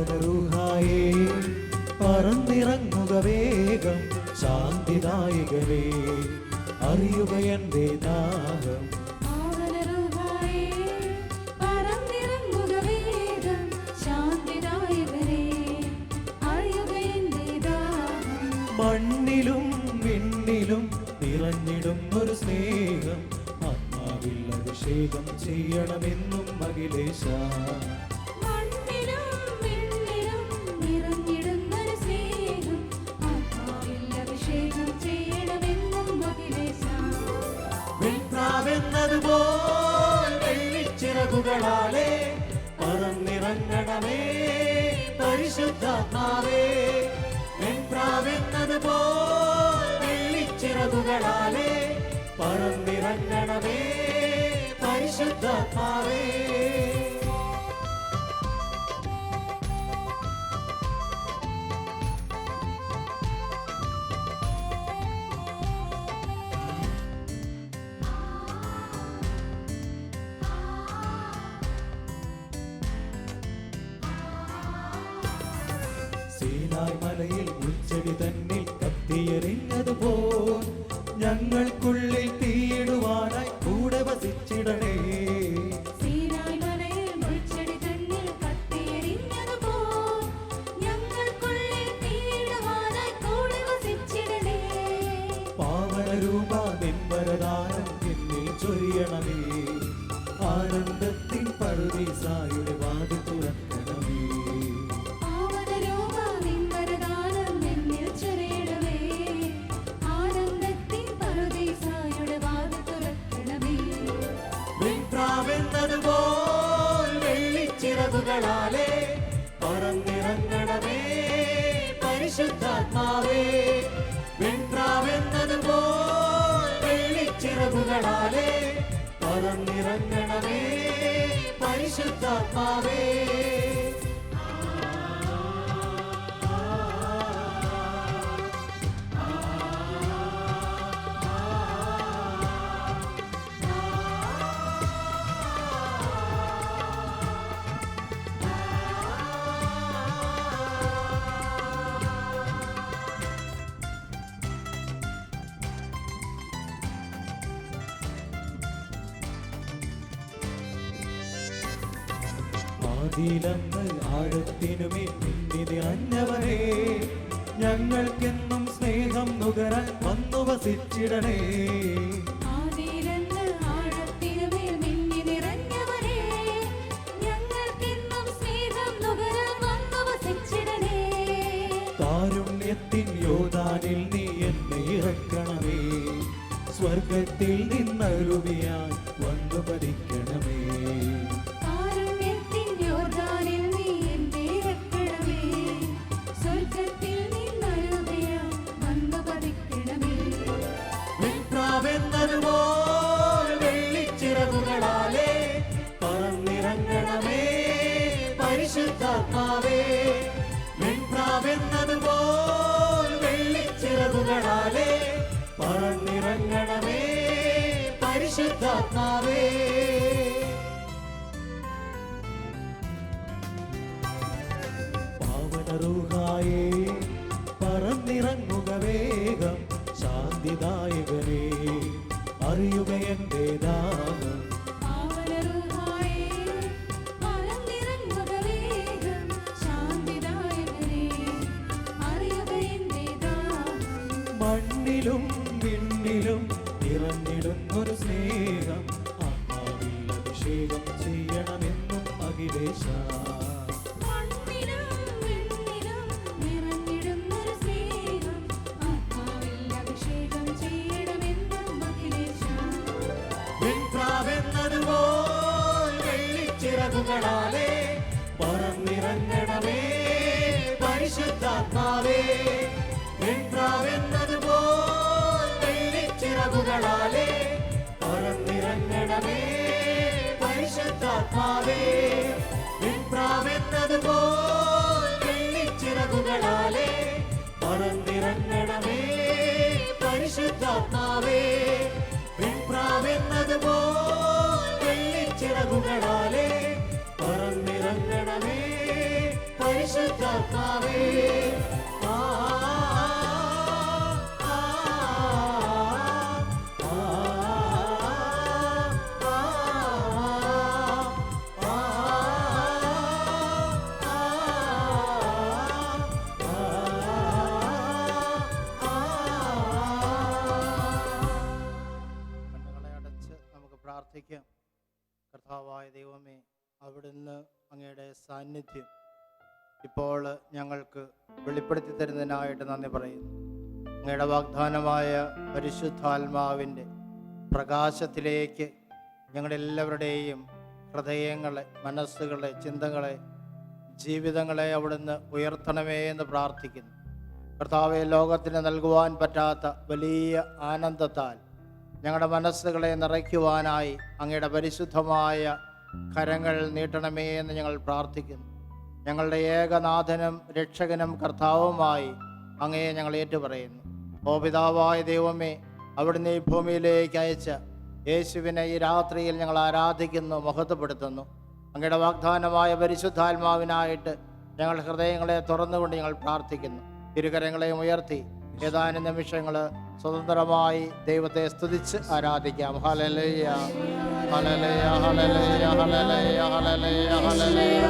പാവനരൂഹായേ പറന്നിറങ്ങുക വേഗം ശാന്തിദായകനേ അറിയുക എന്റെ ദാഹം മണ്ണിലും വിണ്ണിലും നിറഞ്ഞിടും ഒരു സ്നേഹം ആത്മാവിൽ അഭിഷേകം ചെയ്യണമെന്നും അഖിലേശ വെൺപ്രാവെന്നതുപോൽ വെള്ളിച്ചിറകുകളാലേ പറന്നിറങ്ങണമേ പരിശുദ്ധാത്മാവേ വെൺപ്രാവെന്നതുപോൽ വെള്ളിച്ചിറകുകളാലേ പറന്നിറങ്ങണമേ പരിശുദ്ധാത്മാവേ സീനായ് മലയിൽ ഉച്ചടി തന്നിൽ കത്തിയെറിഞ്ഞതുപോൽ ഞങ്ങൾക്കുള്ളിൽ തീയിടുവാനായി കൂടെ വസിച്ചിടണേ പാവനരൂപ നിൻവരദാനം എന്നിൽ ചൊരിയണമേ ആനന്ദത്തിൻ പറുദീസായുടെ വാതിൽ തുറക്കണമേ വെൺപ്രാവെന്നതുപോൽ വെള്ളിച്ചിറകുകളാലേ പറന്നിറങ്ങണമേ പരിശുദ്ധാത്മാവേ വെൺപ്രാവെന്നതുപോൽ വെള്ളിച്ചിറകുകളാലേ പറന്നിറങ്ങണമേ പരിശുദ്ധാത്മാവേ ആദിയിലന്ന് ആഴത്തിനുമേൽ നിന്നി നിറഞ്ഞവനേ ഞങ്ങൾക്കെന്നും സ്നേഹം നുകരാൻ വന്നു വസിച്ചിടണേ കാരുണ്യത്തിൻ യോദാനിൽ നീ എന്നെ ഇറക്കണമേ സ്വർഗത്തിൽ നിന്നരുവിയായി വന്നു പതിക്കണമേ വെൺപ്രാവെന്നതുപോൽ വെള്ളിച്ചിറകുകളാലേ പറന്നിറങ്ങണമേ പരിശുദ്ധാത്മാവേ വെൺപ്രാവെന്നതുപോൽ വെള്ളിച്ചിറകുകളാലേ പറന്നിറങ്ങണമേ പരിശുദ്ധാത്മാവേ പാവനരൂഹായേ പറന്നിറങ്ങുക വേഗം ശാന്തിദായകനേ അറിയുക എന്റെ ദാഹം മണ്ണിലും വിണ്ണിലും നിറഞ്ഞിടും ഒരു സ്നേഹം ആത്മാവിൽ അഭിഷേകം ചെയ്യണമെന്നും അഖിലേശ വെൺപ്രാവെന്നതുപോൽ വെള്ളിച്ചിറകുകളാലേ പറന്നിറങ്ങണമേ പരിശുദ്ധാത്മാവേ വെൺപ്രാവെന്നതുപോൽ വെള്ളിച്ചിറകുകളാലേ പറന്നിറങ്ങണമേ പരിശുദ്ധാത്മാവേ വെൺപ്രാവെന്നതുപോൽ വെള്ളിച്ചിറകുകളാലേ പറന്നിറങ്ങണമേ പരിശുദ്ധാത്മാവേ വെൺപ്രാവെന്നതുപോൽ വെള്ളിച്ചിറകുകളാലേ പറന്നിറങ്ങണമേ പരിശുദ്ധാത്മാവേ പ്രാർത്ഥിക്കാം. കർത്താവായ ദൈവമേ, അവിടുന്ന് അങ്ങയുടെ സാന്നിധ്യം ഇപ്പോൾ ഞങ്ങൾക്ക് വെളിപ്പെടുത്തി തരുന്നതിനായിട്ട് നന്ദി പറയുന്നു. അങ്ങയുടെ വാഗ്ദാനമായ പരിശുദ്ധാത്മാവിൻ്റെ പ്രകാശത്തിലേക്ക് ഞങ്ങളെല്ലാവരുടെയും ഹൃദയങ്ങളെ, മനസ്സുകളെ, ചിന്തകളെ, ജീവിതങ്ങളെ അവിടുന്ന് ഉയർത്തണമേ എന്ന് പ്രാർത്ഥിക്കുന്നു. കർത്താവെ, ലോകത്തിന് നൽകുവാൻ പറ്റാത്ത വലിയ ആനന്ദത്താൽ ഞങ്ങളുടെ മനസ്സുകളെ നിറയ്ക്കുവാനായി അങ്ങയുടെ പരിശുദ്ധമായ കരങ്ങൾ നീട്ടണമേ എന്ന് ഞങ്ങൾ പ്രാർത്ഥിക്കുന്നു. ഞങ്ങളുടെ ഏകനാഥനും രക്ഷകനും കർത്താവുമായി അങ്ങയെ ഞങ്ങൾ ഏറ്റുപറയുന്നു. ഓ പിതാവായ ദൈവമേ, അവിടുന്ന് ഈ ഭൂമിയിലേക്ക് അയച്ച യേശുവിനെ ഈ രാത്രിയിൽ ഞങ്ങൾ ആരാധിക്കുന്നു, മഹത്വപ്പെടുത്തുന്നു. അങ്ങയുടെ വാഗ്ദാനമായ പരിശുദ്ധാത്മാവിനായിട്ട് ഞങ്ങൾ ഹൃദയങ്ങളെ തുറന്നുകൊണ്ട് ഞങ്ങൾ പ്രാർത്ഥിക്കുന്നു. ഇരുകരങ്ങളെയും ഉയർത്തി ഏതാനും നിമിഷങ്ങൾ സ്വതന്ത്രമായി ദൈവത്തെ സ്തുതിച്ച് ആരാധിക്കാം. Hallelujah, hallelujah, hallelujah, hallelujah, hallelujah, hallelujah.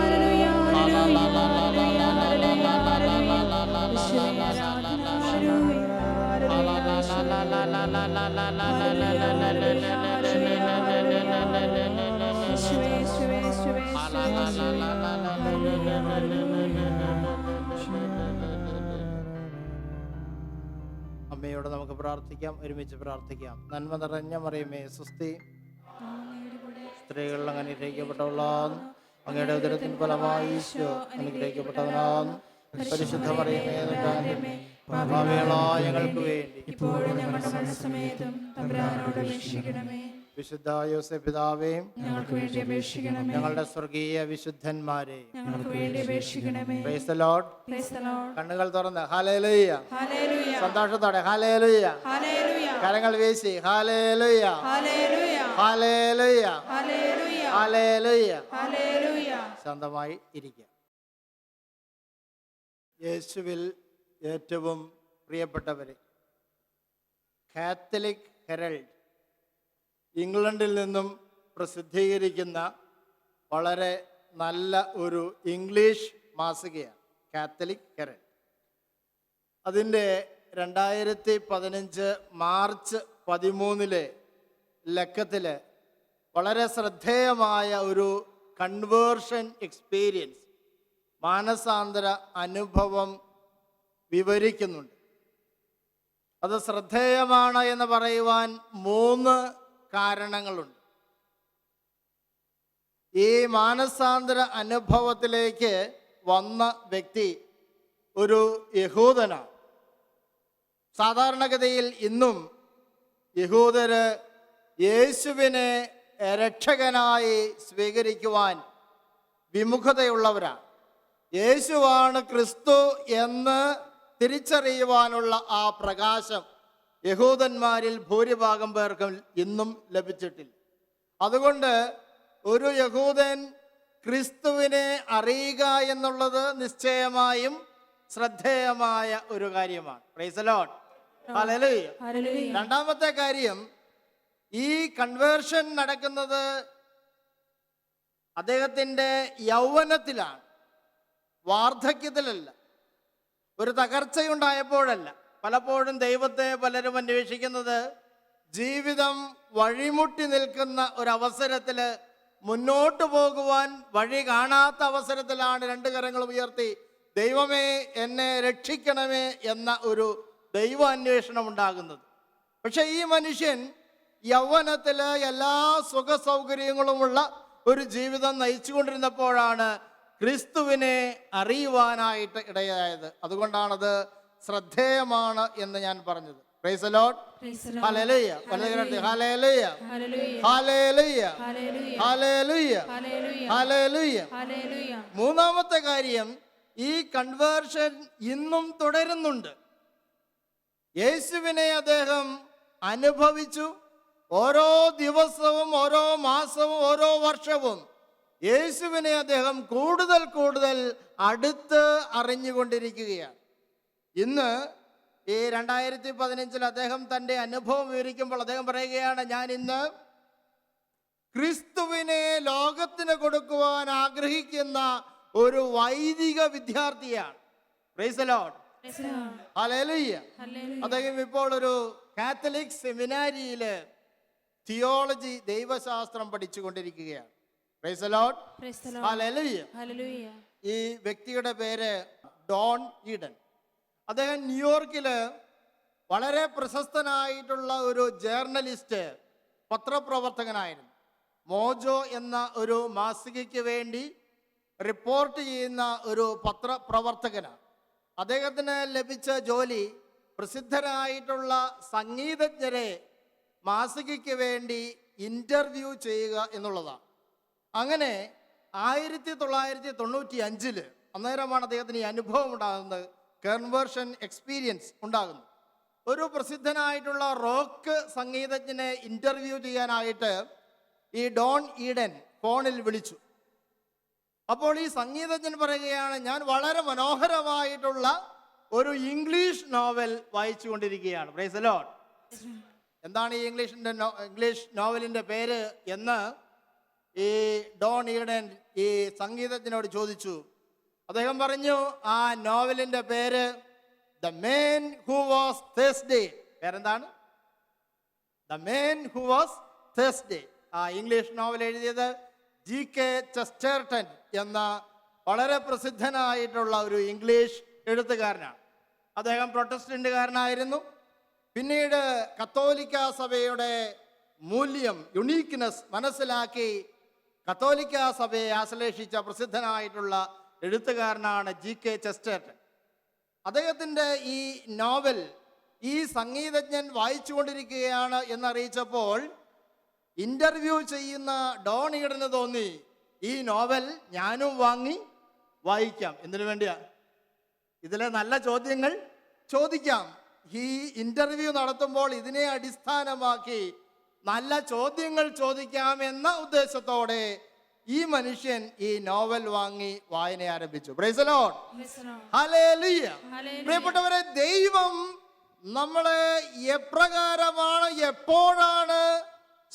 അമ്മയോട് നമുക്ക് പ്രാർത്ഥിക്കാം, ഒരുമിച്ച് പ്രാർത്ഥിക്കാം. നന്മ നിറഞ്ഞ മറിയമേ സ്വസ്തി, സ്ത്രീകൾ അങ്ങ് അനുഗ്രഹിക്കപ്പെട്ടവളാകുന്നു, അങ്ങയുടെ ഉദരത്തിന് ഫലമായി ഈശോ അനുഗ്രഹിക്കപ്പെട്ടവനാകുന്നു. പരിശുദ്ധ മറിയമേ പാപികളായ ഞങ്ങൾക്ക് വേണ്ടി വിശുദ്ധ യോസേപ്പ് പിതാവേയും ഞങ്ങളുടെ സ്വർഗീയ വിശുദ്ധന്മാരെയും പ്രൈസ് ദി ലോർഡ്. കണ്ണുകൾ തുറന്ന് ഹല്ലേലൂയ, സന്തോഷത്തോടെ ഹല്ലേലൂയ, കരങ്ങൾ വീശി ഹല്ലേലൂയ, ഹല്ലേലൂയ, ഹല്ലേലൂയ. ശാന്തമായി ഇരിക്കുക. യേശുവിൽ ഏറ്റവും പ്രിയപ്പെട്ടവരെ, കാത്തലിക് ഹെറൽഡ് ഇംഗ്ലണ്ടിൽ നിന്നും പ്രസിദ്ധീകരിക്കുന്ന വളരെ നല്ല ഒരു ഇംഗ്ലീഷ് മാസികയാണ് കാത്തലിക് ഹെറൽഡ്. അതിൻ്റെ 2015 മാർച്ച് 13 ലക്കത്തിൽ വളരെ ശ്രദ്ധേയമായ ഒരു കൺവേർഷൻ എക്സ്പീരിയൻസ്, മാനസാന്തര അനുഭവം വിവരിക്കുന്നുണ്ട്. അത് ശ്രദ്ധേയമാണ് എന്ന് പറയുവാൻ 3 കാരണങ്ങളുണ്ട്. ഈ മാനസാന്തര അനുഭവത്തിലേക്ക് വന്ന വ്യക്തി ഒരു യഹൂദനാണ്. സാധാരണഗതിയിൽ ഇന്നും യഹൂദര് യേശുവിനെ രക്ഷകനായി സ്വീകരിക്കുവാൻ വിമുഖതയുള്ളവരാണ്. യേശുവാണ് ക്രിസ്തു എന്ന് തിരിച്ചറിയുവാനുള്ള ആ പ്രകാശം യഹൂദന്മാരിൽ ഭൂരിഭാഗം പേർക്കും ഇന്നും ലഭിച്ചിട്ടില്ല. അതുകൊണ്ട് ഒരു യഹൂദൻ ക്രിസ്തുവിനെ അറിയുക എന്നുള്ളത് നിശ്ചയമായും ശ്രദ്ധേയമായ ഒരു കാര്യമാണ്. Price the Lord, hallelujah. രണ്ടാമത്തെ കാര്യം, ഈ കൺവേർഷൻ നടക്കുന്നത് അദ്ദേഹത്തിൻ്റെ യൗവനത്തിലാണ്, വാർദ്ധക്യത്തിലല്ല, ഒരു തകർച്ചയുണ്ടായപ്പോഴല്ല. പലപ്പോഴും ദൈവത്തെ പലരും അന്വേഷിക്കുന്നത് ജീവിതം വഴിമുട്ടി നിൽക്കുന്ന ഒരവസരത്തിൽ, മുന്നോട്ട് പോകുവാൻ വഴി കാണാത്ത അവസരത്തിലാണ് 2 കരങ്ങളും ഉയർത്തി ദൈവമേ എന്നെ രക്ഷിക്കണമേ എന്ന ഒരു ദൈവാന്വേഷണം ഉണ്ടാകുന്നത്. പക്ഷെ ഈ മനുഷ്യൻ യൗവനത്തിൽ എല്ലാ സുഖ സൗകര്യങ്ങളുമുള്ള ഒരു ജീവിതം നയിച്ചുകൊണ്ടിരുന്നപ്പോഴാണ് ക്രിസ്തുവിനെ അറിയുവാനായിട്ട് ഇടയായത്. അതുകൊണ്ടാണത് ശ്രദ്ധേയമാണ് എന്ന് ഞാൻ പറഞ്ഞത്. Price the Lord, hallelujah, hallelujah, hallelujah, hallelujah, hallelujah. മൂന്നാമത്തെ കാര്യം, ഈ കൺവേർഷൻ ഇന്നും തുടരുന്നുണ്ട്. യേശുവിനെ അദ്ദേഹം അനുഭവിച്ചു. ഓരോ ദിവസവും, ഓരോ മാസവും, ഓരോ വർഷവും യേശുവിനെ അദ്ദേഹം കൂടുതൽ കൂടുതൽ അടുത്ത് അറിഞ്ഞുകൊണ്ടിരിക്കുകയാണ്. ഇന്ന് ഈ 2015 അദ്ദേഹം തൻ്റെ അനുഭവം വിവരിക്കുമ്പോൾ അദ്ദേഹം പറയുകയാണ്, ഞാൻ ഇന്ന് ക്രിസ്തുവിനെ ലോകത്തിന് കൊടുക്കുവാൻ ആഗ്രഹിക്കുന്ന ഒരു വൈദിക വിദ്യാർത്ഥിയാണ്. Price the Lord, hallelujah. അദ്ദേഹം ഇപ്പോൾ ഒരു കാത്തലിക് സെമിനാരിയിൽ തിയോളജി, ദൈവശാസ്ത്രം പഠിച്ചുകൊണ്ടിരിക്കുകയാണ്. Price the Lord. Praise the Lord. Hallelujah. Hallelujah. ഈ വ്യക്തിയുടെ പേര് ഡോൺ ഈഡൻ. അദ്ദേഹം ന്യൂയോർക്കില് വളരെ പ്രശസ്തനായിട്ടുള്ള ഒരു ജേർണലിസ്റ്റ്, പത്രപ്രവർത്തകനായിരുന്നു. മോജോ എന്ന ഒരു മാസികയ്ക്ക് വേണ്ടി റിപ്പോർട്ട് ചെയ്യുന്ന ഒരു പത്രപ്രവർത്തകനാണ്. അദ്ദേഹത്തിന് ലഭിച്ച ജോലി പ്രസിദ്ധരായിട്ടുള്ള സംഗീതജ്ഞരെ മാസികയ്ക്ക് വേണ്ടി ഇൻ്റർവ്യൂ ചെയ്യുക എന്നുള്ളതാണ്. അങ്ങനെ 1995 അന്നേരമാണ് അദ്ദേഹത്തിന് ഈ അനുഭവം ഉണ്ടാകുന്നത്, കൺവേർഷൻ എക്സ്പീരിയൻസ് ഉണ്ടാകുന്നത്. ഒരു പ്രസിദ്ധനായിട്ടുള്ള റോക്ക് സംഗീതജ്ഞനെ ഇൻ്റർവ്യൂ ചെയ്യാനായിട്ട് ഈ ഡോൺ ഈഡൻ ഫോണിൽ വിളിച്ചു. അപ്പോൾ ഈ സംഗീതജ്ഞൻ പറയുകയാണ്, ഞാൻ വളരെ മനോഹരമായിട്ടുള്ള ഒരു ഇംഗ്ലീഷ് നോവൽ വായിച്ചു കൊണ്ടിരിക്കുകയാണ്. Price the Lord. എന്താണ് ഈ ഇംഗ്ലീഷ് നോവലിൻ്റെ പേര് എന്ന് ഈ ഡോൺ ഈഡൻ ഈ സംഗീതജ്ഞനോട് ചോദിച്ചു. അദ്ദേഹം പറഞ്ഞു, ആ നോവലിൻ്റെ പേര് the man who was Thursday. പേരെന്താണ്? The man who was Thursday. ആ ഇംഗ്ലീഷ് നോവൽ എഴുതിയത് G.K. ചെസ്റ്റർട്ടൺ എന്ന വളരെ പ്രസിദ്ധനായിട്ടുള്ള ഒരു ഇംഗ്ലീഷ് എഴുത്തുകാരനാണ്. അദ്ദേഹം പ്രൊട്ടസ്റ്റന്റുകാരനായിരുന്നു. പിന്നീട് കത്തോലിക്ക സഭയുടെ മൂല്യം, യുണീക്ക്നെസ് മനസ്സിലാക്കി കത്തോലിക്ക സഭയെ ആശ്ലേഷിച്ച പ്രസിദ്ധനായിട്ടുള്ള എഴുത്തുകാരനാണ് G.K. ചെസ്റ്റർട്ടൺ. അദ്ദേഹത്തിൻ്റെ ഈ നോവൽ ഈ സംഗീതജ്ഞൻ വായിച്ചുകൊണ്ടിരിക്കുകയാണ് എന്നറിയിച്ചപ്പോൾ ഇന്റർവ്യൂ ചെയ്യുന്ന ഡോൺ ഈഡന് തോന്നി, ഈ നോവൽ ഞാനും വാങ്ങി വായിക്കാം. എന്തിനു വേണ്ടിയാ? ഇതിലെ നല്ല ചോദ്യങ്ങൾ ചോദിക്കാം. ഈ ഇന്റർവ്യൂ നടത്തുമ്പോൾ ഇതിനെ അടിസ്ഥാനമാക്കി നല്ല ചോദ്യങ്ങൾ ചോദിക്കാം എന്ന ഉദ്ദേശത്തോടെ ഈ മനുഷ്യൻ ഈ നോവൽ വാങ്ങി വായന ആരംഭിച്ചു. Price the Lord. ഹല്ലേലൂയ. പ്രിയപ്പെട്ടവരെ, ദൈവം നമ്മളെ എപ്രകാരമാണ് എപ്പോഴാണ്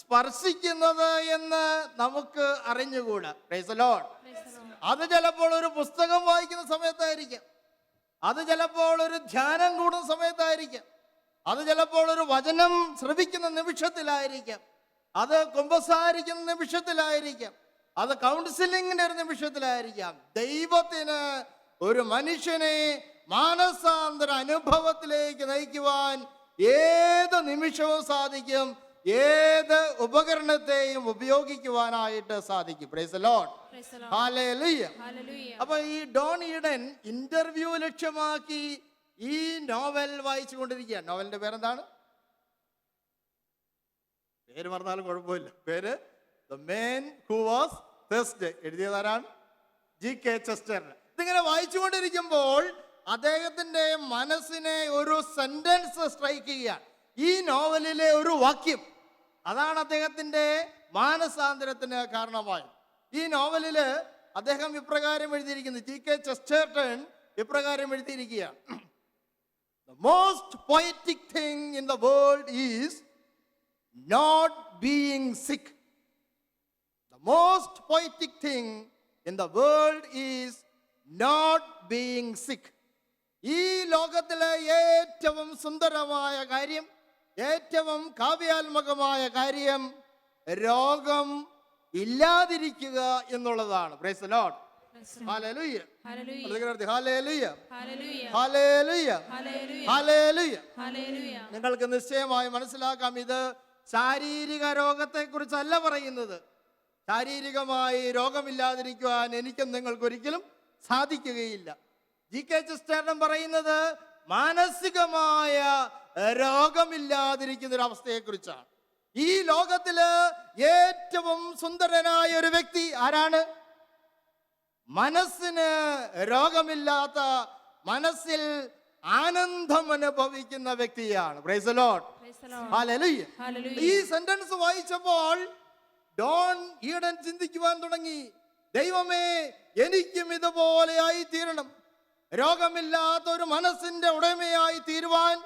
സ്പർശിക്കുന്നത് എന്ന് നമുക്ക് അറിഞ്ഞുകൂടാ. Price the Lord. അത് ചിലപ്പോൾ ഒരു പുസ്തകം വായിക്കുന്ന സമയത്തായിരിക്കാം, അത് ചിലപ്പോൾ ഒരു ധ്യാനം കൂടുന്ന സമയത്തായിരിക്കാം, അത് ചിലപ്പോൾ ഒരു വചനം ശ്രവിക്കുന്ന നിമിഷത്തിലായിരിക്കാം, അത് കുമ്പസാരിക്കുന്ന നിമിഷത്തിലായിരിക്കാം, അത് കൗൺസിലിങ്ങിന്റെ ഒരു നിമിഷത്തിലായിരിക്കാം. ദൈവത്തിന് ഒരു മനുഷ്യനെ മാനസാന്തര അനുഭവത്തിലേക്ക് നയിക്കുവാൻ ഏത് നിമിഷവും സാധിക്കും, ഏത് ഉപകരണത്തെയും ഉപയോഗിക്കുവാനായിട്ട് സാധിക്കും. Price the Lord. ഹല്ലേലൂയ. അപ്പൊ ഈ ഡോൺ ഈഡൻ ഇന്റർവ്യൂ ലക്ഷ്യമാക്കി ഈ നോവൽ വായിച്ചു കൊണ്ടിരിക്കുകയാണ്. നോവലിന്റെ പേരെന്താണ്? പേര് പറഞ്ഞാലും കുഴപ്പമില്ല. പേര് the man who was Thursday. എഴുതിയതാരാണ്? G.K. ചെസ്റ്റർട്ടൺ. ഇതിങ്ങനെ വായിച്ചുകൊണ്ടിരിക്കുമ്പോൾ അദ്ദേഹത്തിന്റെ മനസ്സിനെ ഒരു സെന്റൻസ് സ്ട്രൈക്ക് ചെയ്യുകയാണ്. ഈ നോവലിലെ ഒരു വാക്യം, അതാണ് അദ്ദേഹത്തിന്റെ മാനസാന്തരത്തിന് കാരണമായത്. ഈ നോവലില് അദ്ദേഹം ഇപ്രകാരം എഴുതിയിരിക്കുന്നത്, G.K. ചെസ്റ്റർട്ടൺ ഇപ്രകാരം എഴുതിയിരിക്കുകയാണ്: The most poetic thing in the world is not being sick. The most poetic thing in the world is not being sick. ഈ ലോകത്തിലെ ഏറ്റവും സുന്ദരമായ കാര്യം, ഏറ്റവും കാവ്യാത്മകമായ കാര്യം രോഗം ഇല്ലാതിരിക്കുക എന്നുള്ളതാണ്. Price the Lord. Hallelujah. Hallelujah. Hallelujah. Hallelujah. നിങ്ങൾക്ക് നിശ്ചയമായി മനസ്സിലാക്കാം, ഇത് ശാരീരിക രോഗത്തെ കുറിച്ചല്ല പറയുന്നത്. ശാരീരികമായി രോഗമില്ലാതിരിക്കുവാൻ എനിക്കും നിങ്ങൾക്ക് ഒരിക്കലും സാധിക്കുകയില്ല. G.K. ചെസ്റ്റർട്ടൺ പറയുന്നത് മാനസികമായ രോഗമില്ലാതിരിക്കുന്ന ഒരു അവസ്ഥയെ കുറിച്ചാണ്. ഈ ലോകത്തില് ഏറ്റവും സുന്ദരനായ ഒരു വ്യക്തി ആരാണ്? മനസ്സിന് രോഗമില്ലാത്ത, മനസ്സിൽ ആനന്ദം അനുഭവിക്കുന്ന വ്യക്തിയാണ്. Price the Lord. ഹല്ലേലൂയ. ഈ സെന്റൻസ് വായിച്ചപ്പോൾ ഡോൺ ഈഡൻ ചിന്തിക്കുവാൻ തുടങ്ങി, ദൈവമേ, എനിക്കും ഇതുപോലെ ആയി തീരണം. രോഗമില്ലാത്ത ഒരു മനസ്സിന്റെ ഉടമയായി തീരുവാൻ,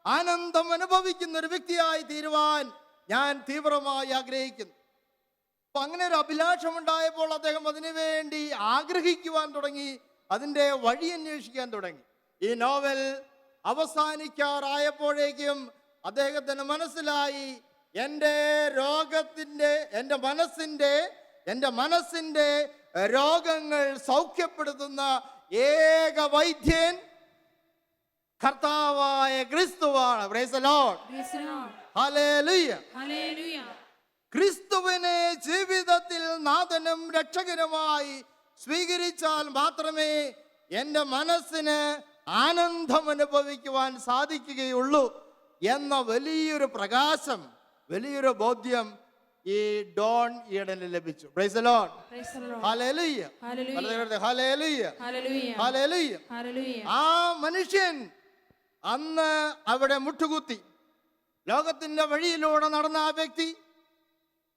ആനന്ദം അനുഭവിക്കുന്ന ഒരു വ്യക്തിയായി തീരുവാൻ ഞാൻ തീവ്രമായി ആഗ്രഹിക്കുന്നു. അപ്പൊ അങ്ങനെ ഒരു അഭിലാഷമുണ്ടായപ്പോൾ അദ്ദേഹം അതിനുവേണ്ടി ആഗ്രഹിക്കുവാൻ തുടങ്ങി, അതിൻ്റെ വഴി അന്വേഷിക്കാൻ തുടങ്ങി. ഈ നോവൽ അവസാനിക്കാറായപ്പോഴേക്കും അദ്ദേഹത്തിന് മനസ്സിലായി, എൻ്റെ മനസ്സിന്റെ രോഗങ്ങൾ സൗഖ്യപ്പെടുത്തുന്ന ഏക വൈദ്യൻ കർത്താവായ ക്രിസ്തുവാണ്. Price the Lord. ഹല്ലേലൂയ. ക്രിസ്തുവിനെ ജീവിതത്തിൽ നാഥനും രക്ഷകനുമായി സ്വീകരിച്ചാൽ മാത്രമേ എൻ്റെ മനസ്സിന് ആനന്ദം അനുഭവിക്കുവാൻ സാധിക്കുകയുള്ളൂ എന്ന വലിയൊരു പ്രകാശം, വലിയൊരു ബോധ്യം ഈ ഡോൺ ഈഡന് ലഭിച്ചു. Price the Lord. Hallelujah. Hallelujah. Hallelujah. ആ മനുഷ്യൻ അന്ന് അവിടെ മുട്ടുകുത്തി ലോകത്തിന്റെ വഴിയിലൂടെ നടന്ന ആ വ്യക്തി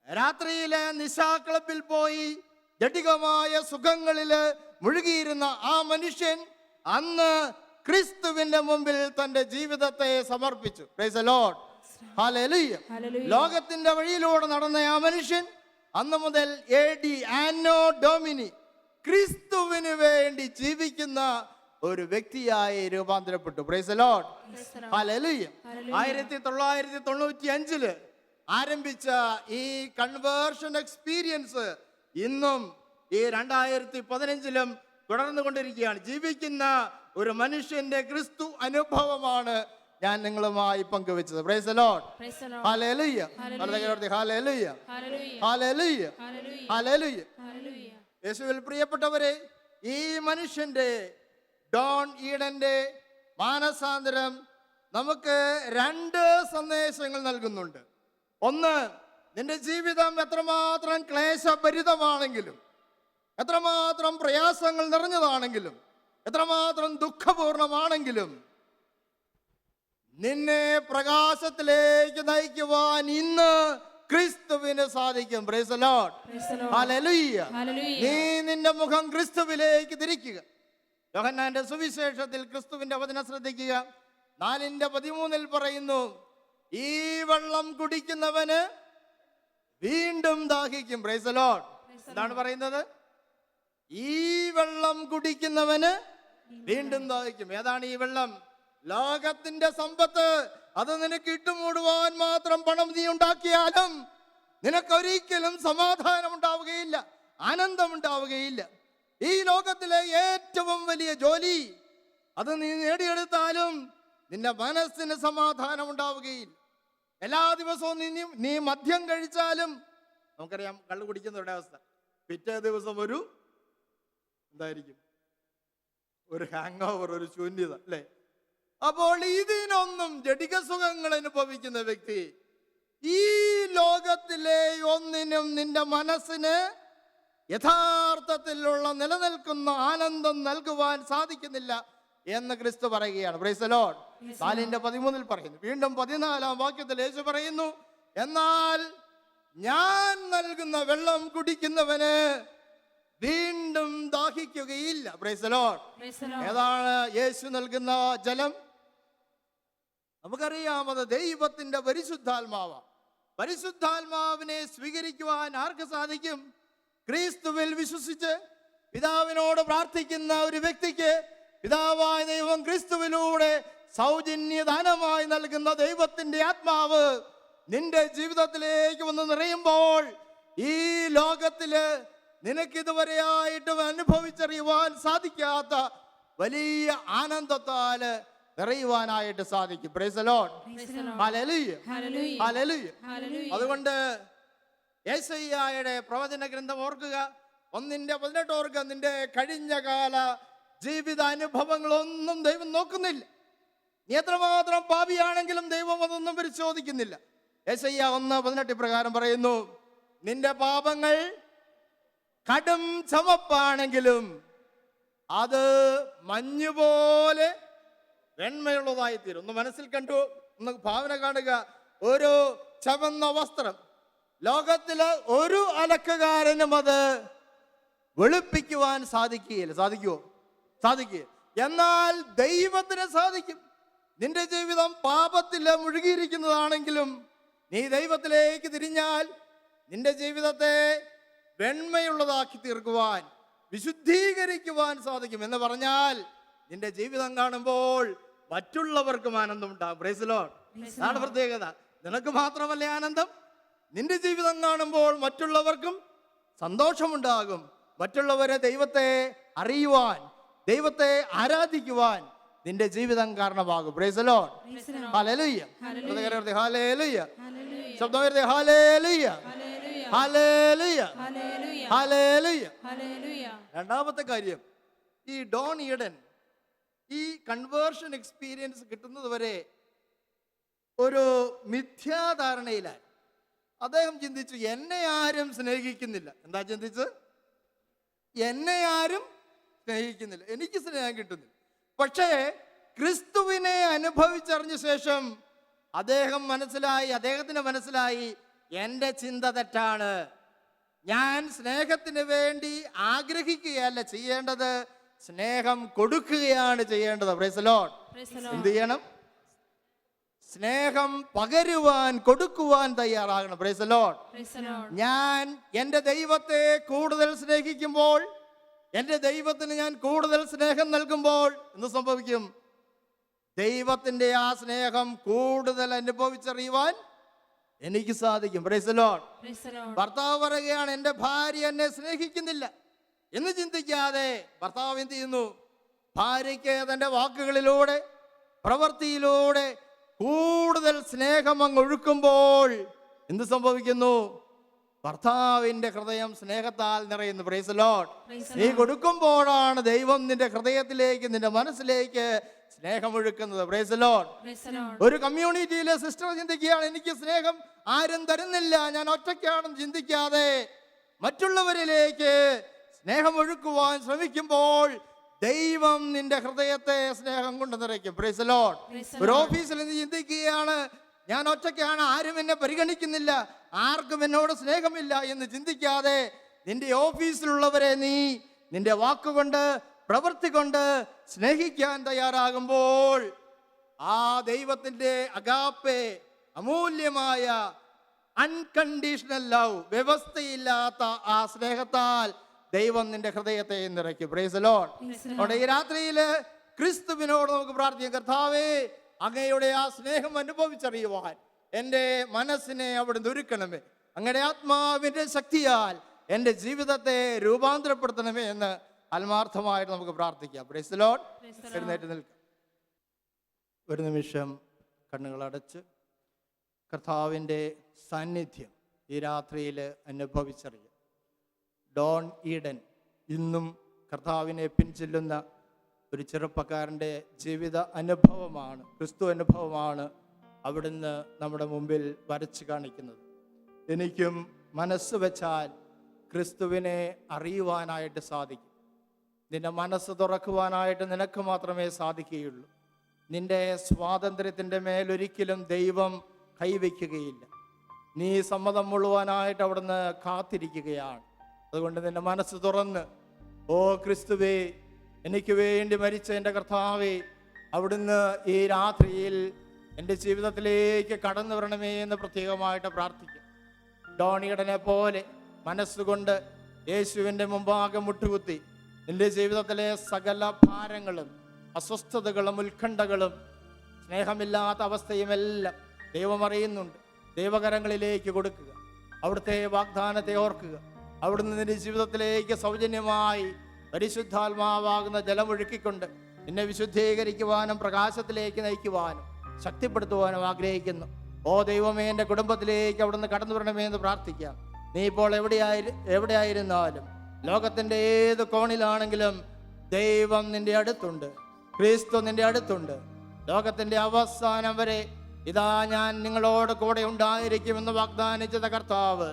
രാത്രിയിലെ നിശാ ക്ലബിൽ പോയി ജഡികമായ സുഖങ്ങളില് മുഴുകിയിരുന്ന ആ മനുഷ്യൻ അന്ന് ക്രിസ്തുവിന്റെ മുമ്പിൽ തന്റെ ജീവിതത്തെ സമർപ്പിച്ചു. Price the Lord. ഹല്ലേലൂയ. ലോകത്തിന്റെ വഴിയിലൂടെ നടന്ന ആ മനുഷ്യൻ അന്ന് മുതൽ AD ആന്നോ ഡൊമിനി ക്രിസ്തുവിന് വേണ്ടി ജീവിക്കുന്ന ഒരു വ്യക്തിയായി രൂപാന്തരപ്പെട്ടു. Praise the Lord. ഹല്ലേലൂയ. 1995 ആരംഭിച്ച ഈ കൺവേർഷൻ എക്സ്പീരിയൻസ് ഇന്നും ഈ 2015 തുടർന്നുകൊണ്ടിരിക്കുകയാണ്. ജീവിക്കുന്ന ഒരു മനുഷ്യന്റെ ക്രിസ്തു അനുഭവമാണ് ഞാൻ നിങ്ങളുമായി പങ്കുവെച്ചത്. Price the Lord. Hallelujah. Hallelujah. Hallelujah. Hallelujah. യേശുവിൽ പ്രിയപ്പെട്ടവരെ, ഈ മനുഷ്യന്റെ ഡോൺ ഈഡന്റെ മാനസാന്തരം നമുക്ക് 2 സന്ദേശങ്ങൾ നൽകുന്നുണ്ട്. ഒന്ന്, നിന്റെ ജീവിതം എത്രമാത്രം ക്ലേശഭരിതമാണെങ്കിലും, എത്രമാത്രം പ്രയാസങ്ങൾ നിറഞ്ഞതാണെങ്കിലും, എത്രമാത്രം ദുഃഖപൂർണമാണെങ്കിലും നിന്നെ പ്രകാശത്തിലേക്ക് നയിക്കുവാൻ ഇന്ന് ക്രിസ്തുവിന് സാധിക്കും. Price the Lord. ഹല്ലേലൂയ. നീ നിന്റെ മുഖം ക്രിസ്തുവിലേക്ക് തിരിക്കുക. യോഹന്നാന്റെ സുവിശേഷത്തിൽ ക്രിസ്തുവിന്റെ വചനം ശ്രദ്ധിക്കുക. 4:13 പറയുന്നു, ഈ വെള്ളം കുടിക്കുന്നവന് വീണ്ടും ദാഹിക്കും. Price the Lord. എന്താണ് പറയുന്നത്? ഈ വെള്ളം കുടിക്കുന്നവന് വീണ്ടും ദാഹിക്കും. ഏതാണ് ഈ വെള്ളം? ലോകത്തിന്റെ സമ്പത്ത്. അത് നിനക്ക് ഇട്ടുമൂടുവാൻ മാത്രം പണം നീ ഉണ്ടാക്കിയാലും നിനക്കൊരിക്കലും സമാധാനം ഉണ്ടാവുകയില്ല, ആനന്ദം ഉണ്ടാവുകയില്ല. ഈ ലോകത്തിലെ ഏറ്റവും വലിയ ജോലി അത് നീ നേടിയെടുത്താലും നിന്റെ മനസ്സിന് സമാധാനം ഉണ്ടാവുകയില്ല. എല്ലാ ദിവസവും നീ മദ്യം കഴിച്ചാലും, നമുക്കറിയാം കള്ളു കുടിക്കുന്നവരുടെ അവസ്ഥ, പിറ്റേ ദിവസം എന്തായിരിക്കും? ഒരു ഹാങ് ഓവർ, ഒരു ശൂന്യത, അല്ലേ? അപ്പോൾ ഇതിനൊന്നും ജഡിക സുഖങ്ങൾ അനുഭവിക്കുന്ന വ്യക്തി ഈ ലോകത്തിലെ ഒന്നിനും നിന്റെ മനസ്സിന് യഥാർത്ഥത്തിലുള്ള നിലനിൽക്കുന്ന ആനന്ദം നൽകുവാൻ സാധിക്കുന്നില്ല എന്ന് ക്രിസ്തു പറയുകയാണ്. Price the Lord. 4:13 പറയുന്നു. വീണ്ടും 14-ാം വാക്യത്തിൽ യേശു പറയുന്നു, എന്നാൽ ഞാൻ നൽകുന്ന വെള്ളം കുടിക്കുന്നവന് വീണ്ടും ദാഹിക്കുകയില്ല. Price the Lord. ഏതാണ് യേശു നൽകുന്ന ജലം? നമുക്കറിയാം, അത് ദൈവത്തിന്റെ പരിശുദ്ധാത്മാവ്. പരിശുദ്ധാത്മാവിനെ സ്വീകരിക്കുവാൻ ആർക്ക് സാധിക്കും? ക്രിസ്തുവിൽ വിശ്വസിച്ച് പിതാവിനോട് പ്രാർത്ഥിക്കുന്ന ഒരു വ്യക്തിക്ക് പിതാവായ ദൈവം ക്രിസ്തുവിലൂടെ സൗജന്യദാനമായി നൽകുന്ന ദൈവത്തിന്റെ ആത്മാവ് നിന്റെ ജീവിതത്തിലേക്ക് വന്ന് നിറയുമ്പോൾ ഈ ലോകത്തില് നിനക്കിതുവരെയായിട്ടും അനുഭവിച്ചറിയുവാൻ സാധിക്കാത്ത വലിയ ആനന്ദത്താല് നിറയുവാനായിട്ട് സാധിക്കും. Price the Lord. Hallelujah. Hallelujah. അതുകൊണ്ട് യെശയ്യായുടെ പ്രവചന ഗ്രന്ഥം ഓർക്കുക, 1:18 ഓർക്കുക. നിന്റെ കഴിഞ്ഞ കാല ജീവിത അനുഭവങ്ങളൊന്നും ദൈവം നോക്കുന്നില്ല. നീ എത്രമാത്രം പാപിയാണെങ്കിലും ദൈവം അതൊന്നും പരിശോധിക്കുന്നില്ല. യെശയ്യാ 1:18 പ്രകാരം പറയുന്നു, നിന്റെ പാപങ്ങൾ കടും ചുമപ്പാണെങ്കിലും അത് മഞ്ഞുപോലെ വെണ്മയുള്ളതായി തീരും. ഒന്ന് മനസ്സിൽ കണ്ടു, ഒന്ന് ഭാവന കാണുക. ഒരു ചുവന്ന വസ്ത്രം ലോകത്തിലെ ഒരു അലക്കുകാരനും അത് വെളുപ്പിക്കുവാൻ സാധിക്കുകയില്ല. സാധിക്കുമോ? സാധിക്കുക. എന്നാൽ ദൈവത്തിന് സാധിക്കും. നിന്റെ ജീവിതം പാപത്തിൽ മുഴുകിയിരിക്കുന്നതാണെങ്കിലും നീ ദൈവത്തിലേക്ക് തിരിഞ്ഞാൽ നിന്റെ ജീവിതത്തെ വെണ്മയുള്ളതാക്കി തീർക്കുവാൻ, വിശുദ്ധീകരിക്കുവാൻ സാധിക്കും. എന്ന് പറഞ്ഞാൽ നിന്റെ ജീവിതം കാണുമ്പോൾ മറ്റുള്ളവർക്കും ആനന്ദം ഉണ്ടാകും. Price the Lord. അതാണ് പ്രത്യേകത. നിനക്ക് മാത്രമല്ല ആനന്ദം, നിന്റെ ജീവിതം കാണുമ്പോൾ മറ്റുള്ളവർക്കും സന്തോഷമുണ്ടാകും. മറ്റുള്ളവരെ ദൈവത്തെ അറിയുവാൻ, ദൈവത്തെ ആരാധിക്കുവാൻ നിന്റെ ജീവിതം കാരണമാകും. Price the Lord. Hallelujah. Hallelujah. ശബ്ദം ഉയർത്തി ഹല്ലേലൂയ. ഹല്ലേലൂയ. ഹല്ലേലൂയ. രണ്ടാമത്തെ കാര്യം, ഈ ഡോൺ ഈഡൻ ഈ കൺവേർഷൻ എക്സ്പീരിയൻസ് കിട്ടുന്നത് വരെ ഒരു മിഥ്യാധാരണയിലായി. അദ്ദേഹം ചിന്തിച്ചു, എന്നെ ആരും സ്നേഹിക്കുന്നില്ല. എന്താ ചിന്തിച്ചത്? എന്നെ ആരും സ്നേഹിക്കുന്നില്ല, എനിക്ക് സ്നേഹം കിട്ടുന്നില്ല. പക്ഷേ ക്രിസ്തുവിനെ അനുഭവിച്ചറിഞ്ഞ ശേഷം അദ്ദേഹത്തിന് മനസ്സിലായി എൻ്റെ ചിന്ത തെറ്റാണ്. ഞാൻ സ്നേഹത്തിന് വേണ്ടി ആഗ്രഹിക്കുകയല്ല ചെയ്യേണ്ടത്, സ്നേഹം കൊടുക്കുകയാണ് ചെയ്യേണ്ടത്. Price the Lord. എന്ത് ചെയ്യണം? സ്നേഹം പകരുവാൻ, കൊടുക്കുവാൻ തയ്യാറാകണം. Price the Lord. ഞാൻ എൻ്റെ ദൈവത്തെ കൂടുതൽ സ്നേഹിക്കുമ്പോൾ, എൻ്റെ ദൈവത്തിന് ഞാൻ കൂടുതൽ സ്നേഹം നൽകുമ്പോൾ എന്ത് സംഭവിക്കും? ദൈവത്തിൻ്റെ ആ സ്നേഹം കൂടുതൽ അനുഭവിച്ചറിയുവാൻ എനിക്ക് സാധിക്കും. Price the Lord. ഭർത്താവ് പറയുകയാണ്, എൻ്റെ ഭാര്യ എന്നെ സ്നേഹിക്കുന്നില്ല എന്ന് ചിന്തിക്കാതെ ഭർത്താവ് എന്ത് ചെയ്യുന്നു? ഭാര്യയ്ക്ക് തൻ്റെ വാക്കുകളിലൂടെ, പ്രവൃത്തിയിലൂടെ കൂടുതൽ സ്നേഹം അങ്ങ് ഒഴുക്കുമ്പോൾ എന്ത് സംഭവിക്കുന്നു? ഭർത്താവിന്റെ ഹൃദയം സ്നേഹത്താൽ നിറയുന്നു. Price the Lord. നീ കൊടുക്കുമ്പോഴാണ് ദൈവം നിന്റെ ഹൃദയത്തിലേക്ക്, നിന്റെ മനസ്സിലേക്ക് സ്നേഹം ഒഴുക്കുന്നത്. Price the Lord. ഒരു കമ്മ്യൂണിറ്റിയിലെ സിസ്റ്റർ ചിന്തിക്കുകയാണ്, എനിക്ക് സ്നേഹം ആരും തരുന്നില്ല, ഞാൻ ഒറ്റയ്ക്കാണെന്ന് ചിന്തിക്കാതെ മറ്റുള്ളവരിലേക്ക് സ്നേഹം ഒഴുക്കുവാൻ ശ്രമിക്കുമ്പോൾ ദൈവം നിന്റെ ഹൃദയത്തെ സ്നേഹം കൊണ്ട് നിറയ്ക്കും. Price the Lord. ഒരു ഓഫീസിൽ നിന്ന് ചിന്തിക്കുകയാണ്, ഞാൻ ഒറ്റയ്ക്കാണ്, ആരും എന്നെ പരിഗണിക്കുന്നില്ല, ആർക്കും എന്നോട് സ്നേഹമില്ല എന്ന് ചിന്തിക്കാതെ നിന്റെ ഓഫീസിലുള്ളവരെ നീ നിന്റെ വാക്കുകൊണ്ട്, പ്രവൃത്തി കൊണ്ട് സ്നേഹിക്കാൻ തയ്യാറാകുമ്പോൾ ആ ദൈവത്തിന്റെ അഗാപ്പെ, അമൂല്യമായ അൺകണ്ടീഷണൽ ലവ്, വ്യവസ്ഥയില്ലാത്ത ആ സ്നേഹത്താൽ ദൈവം നിന്റെ ഹൃദയത്തെ നിറയ്ക്കും. Price the Lord. അവിടെ ഈ രാത്രിയില് ക്രിസ്തുവിനോട് നമുക്ക് പ്രാർത്ഥിക്കാം, കർത്താവേ, അങ്ങയുടെ ആ സ്നേഹം അനുഭവിച്ചറിയുവാൻ എൻ്റെ മനസ്സിനെ അവിടുന്ന് ഒരുക്കണമേ, അങ്ങയുടെ ആത്മാവിൻ്റെ ശക്തിയാൽ എൻ്റെ ജീവിതത്തെ രൂപാന്തരപ്പെടുത്തണമേ എന്ന് ആത്മാർത്ഥമായിട്ട് നമുക്ക് പ്രാർത്ഥിക്കാം. Price the Lord. എഴുന്നേറ്റ് നിൽക്കാം. ഒരു നിമിഷം കണ്ണുകളടച്ച് കർത്താവിൻ്റെ സാന്നിധ്യം ഈ രാത്രിയിൽ അനുഭവിച്ചറിയാം. ഡോൺ ഈഡൻ ഇന്നും കർത്താവിനെ പിൻചെല്ലുന്ന ഒരു ചെറുപ്പക്കാരൻ്റെ ജീവിത അനുഭവമാണ്, ക്രിസ്തു അനുഭവമാണ് അവിടുന്ന് നമ്മുടെ മുമ്പിൽ വരച്ച് കാണിക്കുന്നത്. എനിക്കും മനസ്സ് വെച്ചാൽ ക്രിസ്തുവിനെ അറിയുവാനായിട്ട് സാധിക്കും. നിന്റെ മനസ്സ് തുറക്കുവാനായിട്ട് നിനക്ക് മാത്രമേ സാധിക്കുകയുള്ളൂ. നിന്റെ സ്വാതന്ത്ര്യത്തിൻ്റെ മേലൊരിക്കലും ദൈവം കൈവയ്ക്കുകയില്ല. നീ സമ്മതം മുഴുവാനായിട്ട് അവിടുന്ന് കാത്തിരിക്കുകയാണ്. അതുകൊണ്ട് നിന്റെ മനസ്സ് തുറന്ന്, ഓ ക്രിസ്തുവേ, എനിക്ക് വേണ്ടി മരിച്ച എൻ്റെ കർത്താവേ, അവിടുന്ന് ഈ രാത്രിയിൽ എൻ്റെ ജീവിതത്തിലേക്ക് കടന്നു വരണമേ എന്ന് പ്രത്യേകമായിട്ട് പ്രാർത്ഥിക്കും. ഡോണിയടനെ പോലെ മനസ്സുകൊണ്ട് യേശുവിൻ്റെ മുമ്പാകെ മുട്ടുകുത്തി നിന്റെ ജീവിതത്തിലെ സകല ഭാരങ്ങളും, അസ്വസ്ഥതകളും, ഉത്കണ്ഠകളും, സ്നേഹമില്ലാത്ത അവസ്ഥയുമെല്ലാം ദൈവം അറിയുന്നുണ്ട്. ദൈവകരങ്ങളിലേക്ക് കൊടുക്കുക. അവിടുത്തെ വാഗ്ദാനത്തെ ഓർക്കുക. അവിടുന്ന് നിന്റെ ജീവിതത്തിലേക്ക് സൗജന്യമായി പരിശുദ്ധാത്മാവാകുന്ന ജലമൊഴുക്കിക്കൊണ്ട് നിന്നെ വിശുദ്ധീകരിക്കുവാനും പ്രകാശത്തിലേക്ക് നയിക്കുവാനും ശക്തിപ്പെടുത്തുവാനും ആഗ്രഹിക്കുന്നു. ഓ ദൈവമേ, എൻ്റെ കുടുംബത്തിലേക്ക് അവിടുന്ന് കടന്നു വരണമേ എന്ന് പ്രാർത്ഥിക്കാം. നീ ഇപ്പോൾ എവിടെയായിരുന്നാലും, ലോകത്തിൻ്റെ ഏത് കോണിലാണെങ്കിലും ദൈവം നിന്റെ അടുത്തുണ്ട്, ക്രിസ്തു നിന്റെ അടുത്തുണ്ട്. ലോകത്തിൻ്റെ അവസാനം വരെ ഇതാ ഞാൻ നിങ്ങളോട് കൂടെ ഉണ്ടായിരിക്കുമെന്ന് വാഗ്ദാനിച്ച കർത്താവ്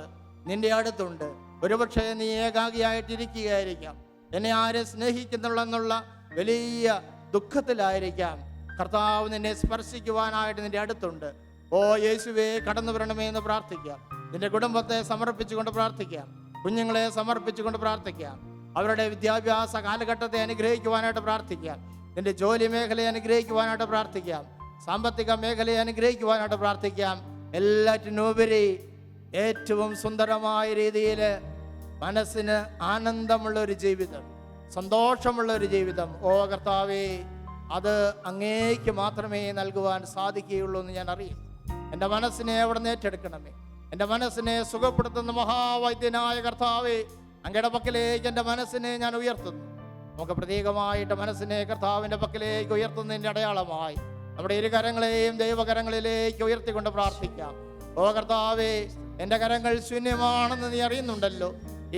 നിന്റെ അടുത്തുണ്ട്. ഒരുപക്ഷെ നീ ഏകാഗിയായിട്ടിരിക്കുകയായിരിക്കാം, എന്നെ ആരും സ്നേഹിക്കുന്നുള്ളെന്നുള്ള വലിയ ദുഃഖത്തിലായിരിക്കാം. കർത്താവ് നിന്നെ സ്പർശിക്കുവാനായിട്ട് നിന്റെ അടുത്തുണ്ട്. ഓ യേശുവേ, കടന്നു വരണമേ എന്ന് പ്രാർത്ഥിക്കാം. നിന്റെ കുടുംബത്തെ സമർപ്പിച്ചുകൊണ്ട് പ്രാർത്ഥിക്കാം. കുഞ്ഞുങ്ങളെ സമർപ്പിച്ചുകൊണ്ട് പ്രാർത്ഥിക്കാം. അവരുടെ വിദ്യാഭ്യാസ കാലഘട്ടത്തെ അനുഗ്രഹിക്കുവാനായിട്ട് പ്രാർത്ഥിക്കാം. നിന്റെ ജോലി മേഖലയെ അനുഗ്രഹിക്കുവാനായിട്ട് പ്രാർത്ഥിക്കാം. സാമ്പത്തിക മേഖലയെ അനുഗ്രഹിക്കുവാനായിട്ട് പ്രാർത്ഥിക്കാം. എല്ലാറ്റിനുപരി ഏറ്റവും സുന്ദരമായ രീതിയിൽ മനസ്സിന് ആനന്ദമുള്ള ഒരു ജീവിതം, സന്തോഷമുള്ള ഒരു ജീവിതം, ഓ കർത്താവേ, അത് അങ്ങേക്ക് മാത്രമേ നൽകുവാൻ സാധിക്കുകയുള്ളൂ എന്ന് ഞാൻ അറിയും. എൻ്റെ മനസ്സിനെ അവിടുന്ന് ഏറ്റെടുക്കണമേ. എൻ്റെ മനസ്സിനെ സുഖപ്പെടുത്തുന്ന മഹാവൈദ്യനായ കർത്താവേ, അങ്ങയുടെ പക്കലേക്ക് എൻ്റെ മനസ്സിനെ ഞാൻ ഉയർത്തുന്നു. നമുക്ക് പ്രത്യേകമായിട്ട് മനസ്സിനെ കർത്താവിൻ്റെ പക്കലേക്ക് ഉയർത്തുന്നതിൻ്റെ അടയാളമായി നമ്മുടെ ഇരു കരങ്ങളെയും ദൈവകരങ്ങളിലേക്ക് ഉയർത്തിക്കൊണ്ട് പ്രാർത്ഥിക്കാം. ഓ കർത്താവേ, എൻ്റെ കരങ്ങൾ ശൂന്യമാണെന്ന് നീ അറിയുന്നുണ്ടല്ലോ.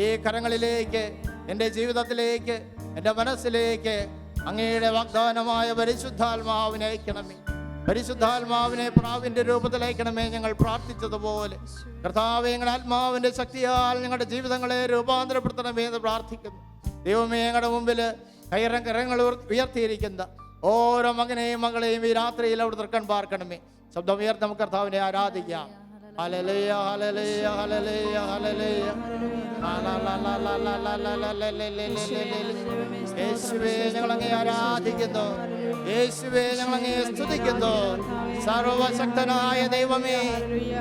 ഈ കരങ്ങളിലേക്ക്, എൻ്റെ ജീവിതത്തിലേക്ക്, എൻ്റെ മനസ്സിലേക്ക് അങ്ങയുടെ വാഗ്ദാനമായ പരിശുദ്ധാത്മാവിനെ അയക്കണമേ. പരിശുദ്ധാത്മാവിനെ പ്രാവിന്റെ രൂപത്തിലയക്കണമേ. ഞങ്ങൾ പ്രാർത്ഥിച്ചതുപോലെ കർത്താവേ, ഞങ്ങളുടെ ആത്മാവിന്റെ ശക്തിയാൽ ഞങ്ങളുടെ ജീവിതങ്ങളെ രൂപാന്തരപ്പെടുത്തണമേ എന്ന് പ്രാർത്ഥിക്കുന്നു. ദൈവമേ, ഞങ്ങളുടെ മുമ്പിൽ കരങ്ങൾ ഉയർത്തിയിരിക്കുന്ന ഓരോ മകനെയും മകളെയും ഈ രാത്രിയിൽ അവിടെ തൃക്കൺ പാർക്കണമേ. ശബ്ദം ഉയർത്തി നമുക്ക് കർത്താവിനെ ആരാധിക്കാം. Hallelujah, hallelujah, hallelujah, hallelujah. യേശുവേ, ഞങ്ങൾ അങ്ങേ ആരാധിക്കുന്നു. യേശുവേ, ഞങ്ങൾ അങ്ങേ സ്തുതിക്കുന്നു. സർവശക്തനായ ദൈവമേ,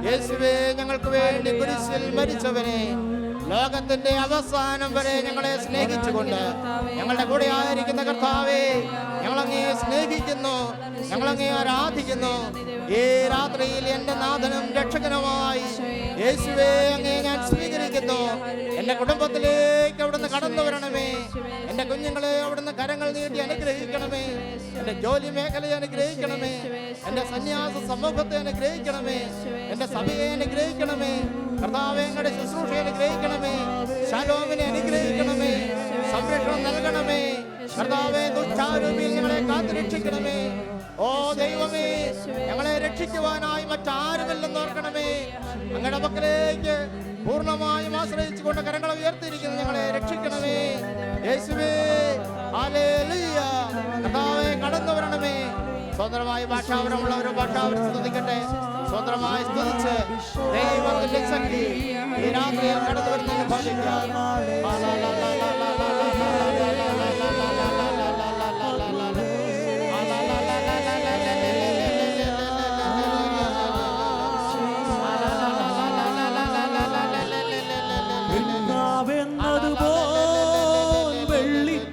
യേശുവേ, ഞങ്ങൾക്ക് വേണ്ടി കുരിശിൽ മരിച്ചവനെ, ലോകത്തിന്റെ അവസാനം വരെ ഞങ്ങളെ സ്നേഹിച്ചുകൊണ്ട് ഞങ്ങളുടെ കൂടെ ആയിരിക്കുന്ന കർത്താവേ, ഞങ്ങളങ്ങേ സ്നേഹിക്കുന്നു, ഞങ്ങളങ്ങേ ആരാധിക്കുന്നു. ഈ രാത്രിയിൽ എൻ്റെ നാഥനും രക്ഷകനുമായി യേശുവേ അങ്ങേ ഞാൻ സ്വീകരിക്കുന്നു. എൻ്റെ കുടുംബത്തിലേക്ക് അവിടുന്ന് കടന്നു വരണമേ. എൻ്റെ കുഞ്ഞുങ്ങളെ അവിടുന്ന് കരങ്ങൾ നീട്ടി അനുഗ്രഹിക്കണമേ. എൻ്റെ ജോലി മേഖലയെ അനുഗ്രഹിക്കണമേ. എൻ്റെ സന്യാസ സമൂഹത്തെ അനുഗ്രഹിക്കണമേ. എൻ്റെ സഭയെ അനുഗ്രഹിക്കണമേ. കർത്താവേ, ഞങ്ങളുടെ ശുശ്രൂഷയെ അനുഗ്രഹിക്കണമേ. ശലോമിനെ അനുഗ്രഹിക്കണമേ. സംരക്ഷണം നൽകണമേ. കർത്താവേ, ദുഷ്ടാരൂപിയിൽ ഞങ്ങളെ കാത്തു രക്ഷിക്കണമേ. ഓ ദൈവമേ, ഞങ്ങളെ രക്ഷിക്കുവാനായി മറ്റാരുമില്ലെന്ന് ഓർക്കണമേ. അങ്ങയുടെ പക്കലേക്ക് പൂർണ്ണമായും ആശ്രയിച്ചുകൊണ്ട് കരങ്ങളെ ഉയർത്തിയിരിക്കുന്നു. ഞങ്ങളെ രക്ഷിക്കണമേ യേശുവേ. ഹല്ലേലൂയ. കർത്താവേ, കടന്നു വരണമേ. സ്വതന്ത്രമായി ഭാഷാപരമുള്ളവരോ ഭാഷാപരം സ്തുതിക്കട്ടെ. സ്വതന്ത്രമായി സ്തുതിച്ച് ദൈവത്തിന്റെ ശക്തി ഈ രാത്രിയിൽ കടന്നു വരുന്നതിന് ഭാവിക്കാം.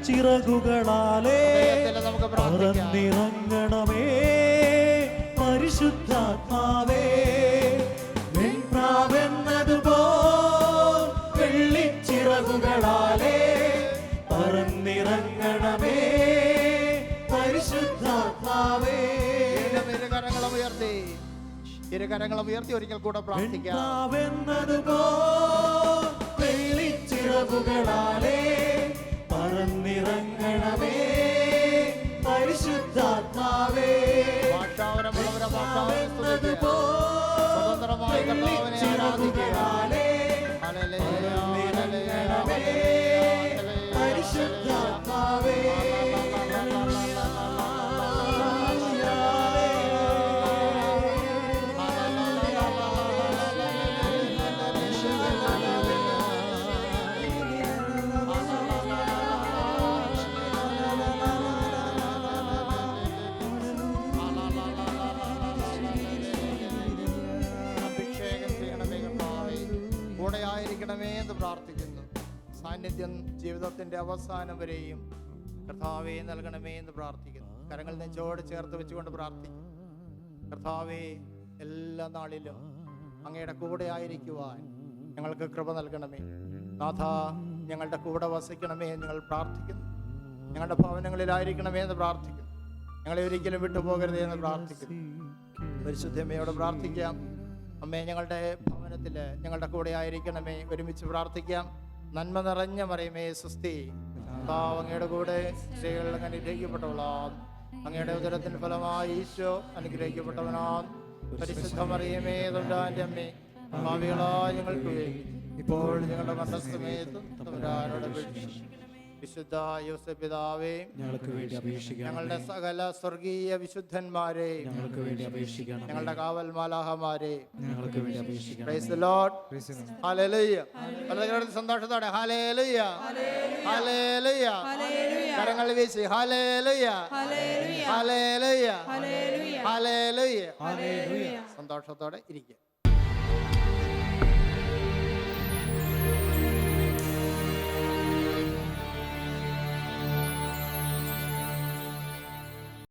ചിറകുകളാലേ പറന്നിറങ്ങണമേ പരിശുദ്ധാത്മാവേ. വെൺപ്രാവെന്നതുപോൽ വെള്ളിച്ചിറകുകളാലേ പറന്നിറങ്ങണമേ പരിശുദ്ധാത്മാവേ. ഇരുകരങ്ങളും ഉയർത്തി, ഇരുകരങ്ങളും ഉയർത്തി ഒരിക്കൽ കൂടെ പ്രാർത്ഥിക്കാം. വെൺപ്രാവെന്നതുപോൽ വെള്ളിച്ചിറകുകളാലേ പറന്നിറങ്ങണമേ പരിശുദ്ധാത്മാവേ. ഭാഷാപരമുള്ളവരെ ഭാഷാപരം സ്തുതിക്കുക. സ്വതന്ത്രമായി കർത്താവിനെ ആരാധിക്കുക. ഹല്ലേലൂയ, ഹല്ലേലൂയ, പരിശുദ്ധാത്മാവേ. എന്ന് പ്രാർത്ഥിക്കുന്നു. സാന്നിധ്യം ജീവിതത്തിന്റെ അവസാനം വരെയും കർത്താവേ നൽകണമേ എന്ന് പ്രാർത്ഥിക്കുന്നു. കരങ്ങൾ നെഞ്ചോട് ചേർത്ത് വെച്ചുകൊണ്ട് പ്രാർത്ഥിക്കുന്നു. കർത്താവേ, എല്ലാ നാളിലും അങ്ങയുടെ കൂടെ ആയിരിക്കുവാൻ ഞങ്ങൾക്ക് കൃപ നൽകണമേ. നാഥ, ഞങ്ങളുടെ കൂടെ വസിക്കണമേ എന്ന് ഞങ്ങൾ പ്രാർത്ഥിക്കുന്നു. ഞങ്ങളുടെ ഭവനങ്ങളിലായിരിക്കണമേ എന്ന് പ്രാർത്ഥിക്കുന്നു. ഞങ്ങളെ ഒരിക്കലും വിട്ടുപോകരുതേ എന്ന് പ്രാർത്ഥിക്കുന്നു. പരിശുദ്ധമ്മയോട് പ്രാർത്ഥിക്കാം. അമ്മേ, ഞങ്ങളുടെ ഭവനത്തില് ഞങ്ങളുടെ കൂടെ ആയിരിക്കണമേ. ഒരുമിച്ച് പ്രാർത്ഥിക്കാം. നന്മ നിറഞ്ഞ മറിയമേ സ്വസ്തി, അങ്ങയുടെ കൂടെ സ്ത്രീകൾ അനുഗ്രഹിക്കപ്പെട്ടവളാം. അങ്ങയുടെ ഉദരത്തിന് ഫലമായി ഈശോ അനുഗ്രഹിക്കപ്പെട്ടവനാം. പരിശുദ്ധ മറിയമേ തമ്പുരാന്റെ അമ്മേ, ഭാവികളായ ഞങ്ങൾക്ക് വേണ്ടി ഇപ്പോൾ ഞങ്ങളുടെ മരണസമയത്തും തമ്പുരാനോട് അപേക്ഷിക്കുന്നു. വിശുദ്ധ യോസേഫ് പിതാവേ, ഞങ്ങൾക്ക് വേണ്ടി അപേക്ഷിക്കണം. ഞങ്ങളുടെ സകല സ്വർഗീയ വിശുദ്ധന്മാരെ ഞങ്ങൾക്ക് വേണ്ടി അപേക്ഷിക്കണം. ഞങ്ങളുടെ കാവൽ മാലാഹമാരെ ഞങ്ങൾക്ക് വേണ്ടി അപേക്ഷിക്കണം. Praise the Lord. ഹല്ലേലൂയ. വളരെ സന്തോഷത്തോടെ ഹല്ലേലൂയ, ഹല്ലേലൂയ. കരങ്ങൾ വീശി ഹല്ലേലൂയ, ഹല്ലേലൂയ, ഹല്ലേലൂയ. സന്തോഷത്തോടെ ഇരിക്കുക.